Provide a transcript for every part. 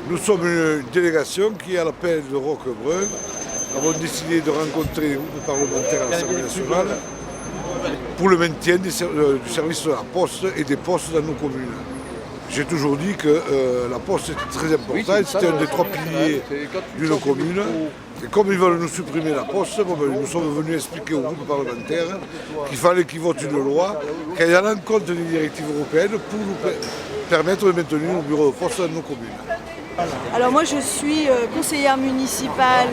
Nous sommes une délégation qui, à l'appel de Roquebrun, avons décidé de rencontrer les groupes parlementaires à l'Assemblée nationale pour le maintien du service de la poste et des postes dans nos communes. J'ai toujours dit que la poste était très importante, c'était un des trois piliers d'une commune. Et comme ils veulent nous supprimer la poste, nous sommes venus expliquer aux groupes parlementaires qu'il fallait qu'ils votent une loi qui aille à l'encontre des directives européennes pour nous permettre de maintenir nos bureaux de poste dans nos communes. Alors moi je suis conseillère municipale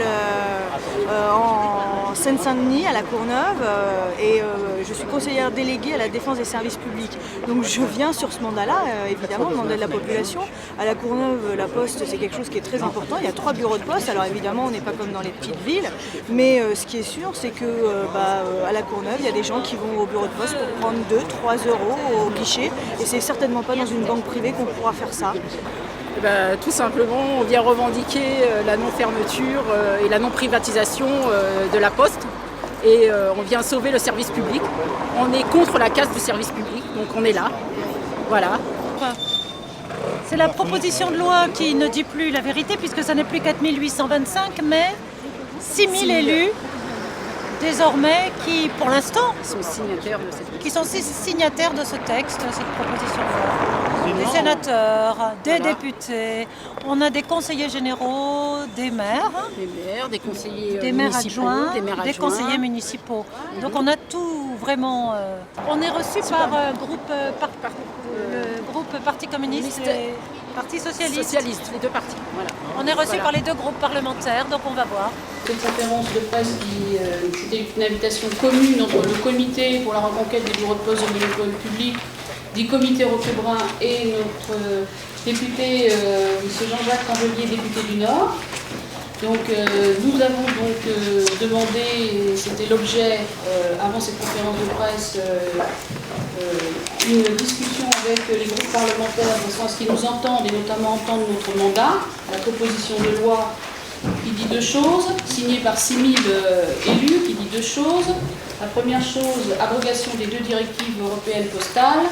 en Seine-Saint-Denis à la Courneuve et je suis conseillère déléguée à la défense des services publics. Donc je viens sur ce mandat-là, évidemment, le mandat de la population. À la Courneuve, la poste c'est quelque chose qui est très important. Il y a 3 bureaux de poste, alors évidemment on n'est pas comme dans les petites villes, mais ce qui est sûr c'est que à la Courneuve il y a des gens qui vont au bureau de poste pour prendre 2-3 euros au guichet et c'est certainement pas dans une banque privée qu'on pourra faire ça. Tout simplement, on vient revendiquer la non-fermeture et la non-privatisation de la Poste et on vient sauver le service public. On est contre la casse du service public, donc on est là. Voilà. C'est la proposition de loi qui ne dit plus la vérité puisque ça n'est plus 4825 mais 6000 élus désormais qui, pour l'instant, sont signataires de ce texte, de cette proposition de loi. Des sénateurs, des députés, on a des conseillers généraux, des maires, des conseillers des maires municipaux, adjoints, des conseillers municipaux. Donc on a tout vraiment. On est reçu par le groupe Parti communiste et Parti socialiste. Les deux partis. Voilà. On est reçu par les deux groupes parlementaires, donc on va voir. Cette conférence de presse c'était une invitation commune entre le comité pour la reconquête des bureaux de poste de monopole public, du comité Roquebrun et notre député, M. Jean-Jacques Candelier, député du Nord. Donc nous avons demandé, et c'était l'objet avant cette conférence de presse, une discussion avec les groupes parlementaires de façon à ce qu'ils nous entendent et notamment entendent notre mandat, la proposition de loi qui dit 2 choses, signée par 6000 élus, qui dit 2 choses. La première chose, abrogation des 2 directives européennes postales.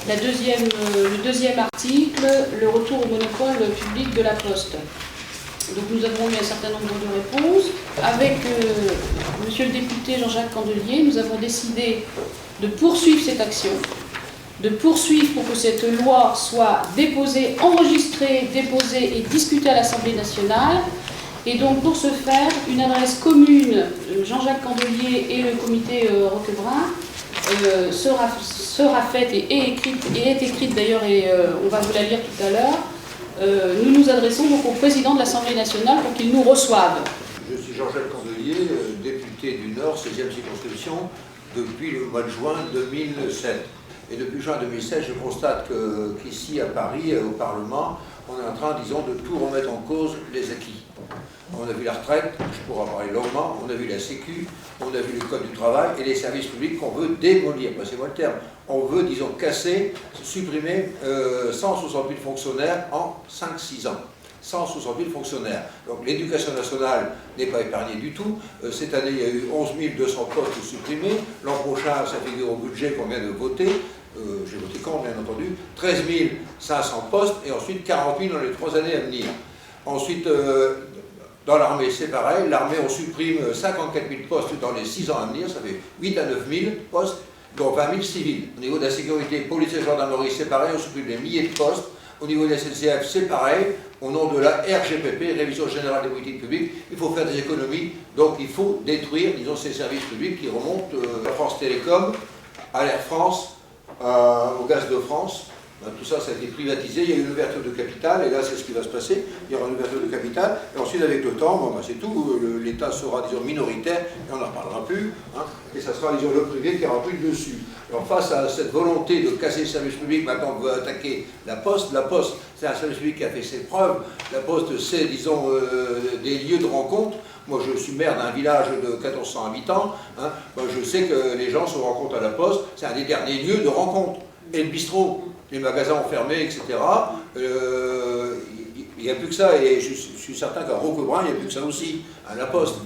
Le deuxième article, le retour au monopole public de la Poste. Donc nous avons eu un certain nombre de réponses. Avec monsieur le député Jean-Jacques Candelier, nous avons décidé de poursuivre cette action, de poursuivre pour que cette loi soit déposée, enregistrée, déposée et discutée à l'Assemblée nationale. Et donc pour ce faire, une adresse commune, Jean-Jacques Candelier et le comité Roquebrun, sera faite et est écrite d'ailleurs, et on va vous la lire tout à l'heure. Nous nous adressons donc au président de l'Assemblée nationale pour qu'il nous reçoive. Je suis Jean-Jacques Candelier, député du Nord, 16e circonscription, depuis le mois de juin 2007. Et depuis juin 2007, je constate qu'ici à Paris, au Parlement, on est en train, disons, de tout remettre en cause les acquis. On a vu la retraite, je pourrais en parler longuement, on a vu la Sécu, on a vu le Code du travail et les services publics qu'on veut démolir. Passez-moi le terme. On veut, disons, casser, supprimer 168 fonctionnaires en 5-6 ans. 168 fonctionnaires. Donc l'éducation nationale n'est pas épargnée du tout. Cette année, il y a eu 11 200 postes supprimés. L'an prochain, ça figure au budget qu'on vient de voter. J'ai voté contre, bien entendu. 13 500 postes et ensuite 40 000 dans les 3 années à venir. Ensuite, dans l'armée, c'est pareil. L'armée, on supprime 54 000 postes dans les 6 ans à venir. Ça fait 8 à 9 000 postes, dont 20 000 civils. Au niveau de la sécurité, police et gendarmerie, c'est pareil. On supprime des milliers de postes. Au niveau de la SNCF, c'est pareil. Au nom de la RGPP, Révision Générale des Politiques Publiques, il faut faire des économies. Donc il faut détruire, disons, ces services publics qui remontent à France Télécom, à l'Air France, au Gaz de France. Tout ça, ça a été privatisé, il y a eu une ouverture de capital, et là c'est ce qui va se passer, il y aura une ouverture de capital, et ensuite avec le temps, c'est tout, l'État sera, disons, minoritaire, et on n'en reparlera plus, et ça sera, disons, le privé qui aura pris le dessus. Alors face à cette volonté de casser le service public, maintenant on veut attaquer la Poste, c'est un service public qui a fait ses preuves, la Poste c'est, disons, des lieux de rencontre. Moi je suis maire d'un village de 1400 habitants, moi, je sais que les gens se rencontrent à la Poste, c'est un des derniers lieux de rencontre, et le bistrot. Les magasins ont fermé, etc. Il n'y a plus que ça, et je suis certain qu'à Roquebrun, il n'y a plus que ça aussi, à la Poste.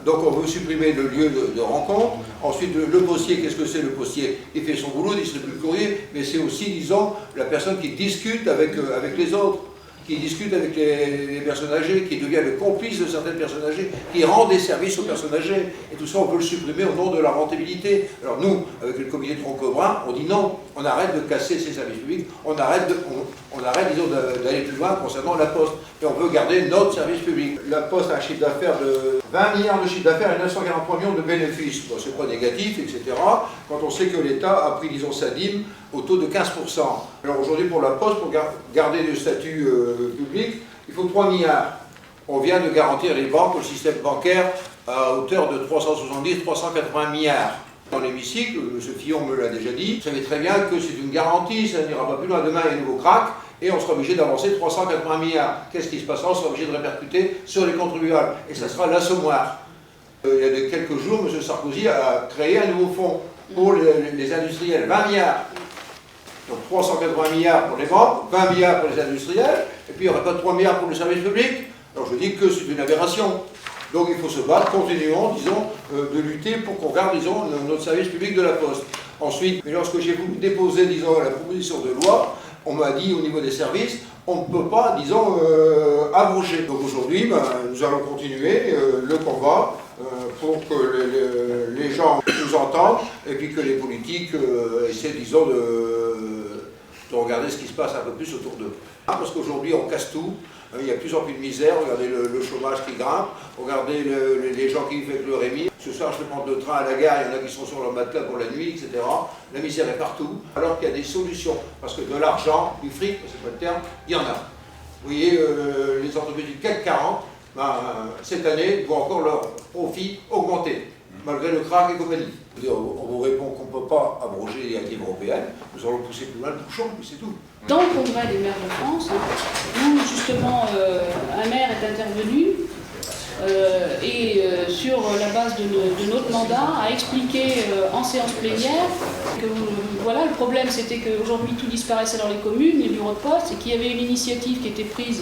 Donc on veut supprimer le lieu de rencontre. Ensuite, le postier, qu'est-ce que c'est le postier? Il fait son boulot, il distribue le courrier, mais c'est aussi, disons, la personne qui discute avec les autres. qui discute avec les personnes âgées, qui devient le complice de certaines personnes âgées, qui rend des services aux personnes âgées. Et tout ça, on peut le supprimer au nom de la rentabilité. Alors nous, avec le comité de Tronc-Commun, on dit non, on arrête de casser ces services publics, on arrête, disons, d'aller plus loin concernant la Poste. Et on veut garder notre service public. La Poste a un chiffre d'affaires de 20 milliards de chiffre d'affaires et 943 millions de bénéfices. Bon, c'est pas négatif, etc. Quand on sait que l'État a pris, disons, sa dîme au taux de 15%. Alors aujourd'hui, pour la Poste, pour garder le statut public, il faut 3 milliards. On vient de garantir les banques, le système bancaire, à hauteur de 370-380 milliards. Dans l'hémicycle, M. Fillon me l'a déjà dit, vous savez très bien que c'est une garantie, ça n'ira pas plus loin. Demain, il y a un nouveau crack, et on sera obligé d'avancer 380 milliards. Qu'est-ce qui se passera? On sera obligé de répercuter sur les contribuables, et ça sera l'assommoir. Il y a quelques jours, M. Sarkozy a créé un nouveau fonds pour les industriels, 20 milliards. Donc 380 milliards pour les banques, 20 milliards pour les industriels, et puis il n'y aurait pas 3 milliards pour le service public. Alors je dis que c'est une aberration. Donc il faut se battre, continuons, disons, de lutter pour qu'on garde, disons, notre service public de la Poste. Ensuite, mais lorsque j'ai voulu déposer, disons, la proposition de loi, on m'a dit au niveau des services, on ne peut pas, disons, abroger. Donc aujourd'hui, nous allons continuer le combat pour que les gens nous entendent et puis que les politiques essaient, disons, de regarder ce qui se passe un peu plus autour d'eux. Parce qu'aujourd'hui, on casse tout. Il y a de plus en plus de misère, regardez le chômage qui grimpe, regardez les gens qui vivent avec le RMI. Ce soir, je prends le train à la gare, il y en a qui sont sur leur matelas pour la nuit, etc. La misère est partout, alors qu'il y a des solutions. Parce que de l'argent, du fric, c'est pas le terme, il y en a. Vous voyez, les entreprises du CAC 40, cette année, vont encore leur profit augmenter, malgré le crack et compagnie. On vous répond qu'on ne peut pas abroger les directives européennes, nous allons pousser plus loin le bouchon, mais c'est tout. Dans le congrès des maires de France, où justement un maire est intervenu et sur la base de notre mandat a expliqué en séance plénière que voilà, le problème c'était qu'aujourd'hui tout disparaissait dans les communes, les bureaux de poste, et qu'il y avait une initiative qui était prise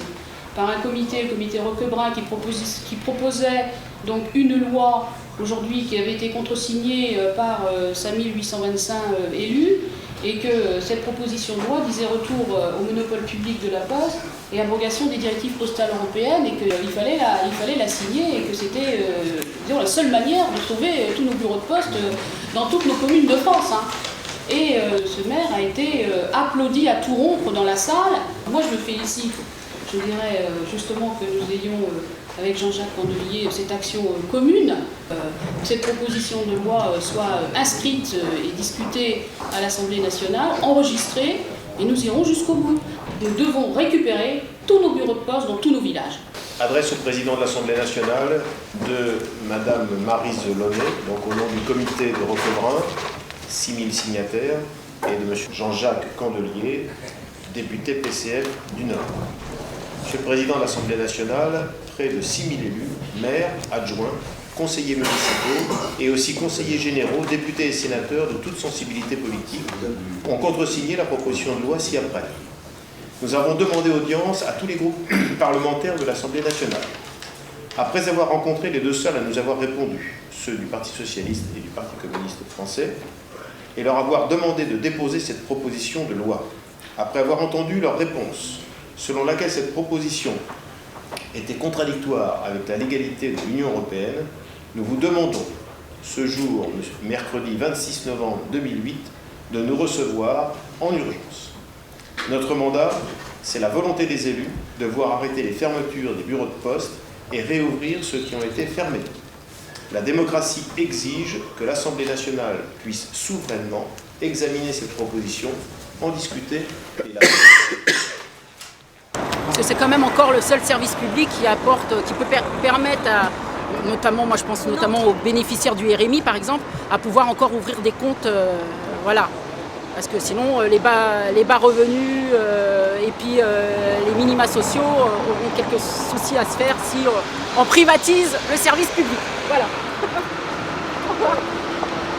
par un comité, le comité Roquebrun, qui proposait donc une loi aujourd'hui qui avait été contresignée par 5825 élus, et que cette proposition de loi disait retour au monopole public de la Poste et abrogation des directives postales européennes, et qu'il fallait la signer, et que c'était la seule manière de sauver tous nos bureaux de poste dans toutes nos communes de France. Et ce maire a été applaudi à tout rompre dans la salle. Moi je me félicite, je dirais justement que nous ayons avec Jean-Jacques Candelier cette action commune, que cette proposition de loi soit inscrite et discutée à l'Assemblée nationale, enregistrée, et nous irons jusqu'au bout. Nous devons récupérer tous nos bureaux de poste dans tous nos villages. Adresse au président de l'Assemblée nationale de Madame Maryse Launay, donc au nom du comité de Roquebrun, 6000 signataires, et de Monsieur Jean-Jacques Candelier, député PCF du Nord. Monsieur le Président de l'Assemblée nationale, près de 6000 élus, maires, adjoints, conseillers municipaux et aussi conseillers généraux, députés et sénateurs de toute sensibilité politique ont contresigné la proposition de loi ci-après. Nous avons demandé audience à tous les groupes parlementaires de l'Assemblée nationale. Après avoir rencontré les deux seuls à nous avoir répondu, ceux du Parti socialiste et du Parti communiste français, et leur avoir demandé de déposer cette proposition de loi, après avoir entendu leur réponse, selon laquelle cette proposition était contradictoire avec la légalité de l'Union européenne, nous vous demandons, ce jour, mercredi 26 novembre 2008, de nous recevoir en urgence. Notre mandat, c'est la volonté des élus de voir arrêter les fermetures des bureaux de poste et réouvrir ceux qui ont été fermés. La démocratie exige que l'Assemblée nationale puisse souverainement examiner cette proposition, en discuter et la... Parce que c'est quand même encore le seul service public qui peut permettre à, notamment, moi je pense notamment aux bénéficiaires du RMI par exemple, à pouvoir encore ouvrir des comptes, voilà. Parce que sinon les bas revenus et puis les minima sociaux auront quelques soucis à se faire si on privatise le service public. Voilà.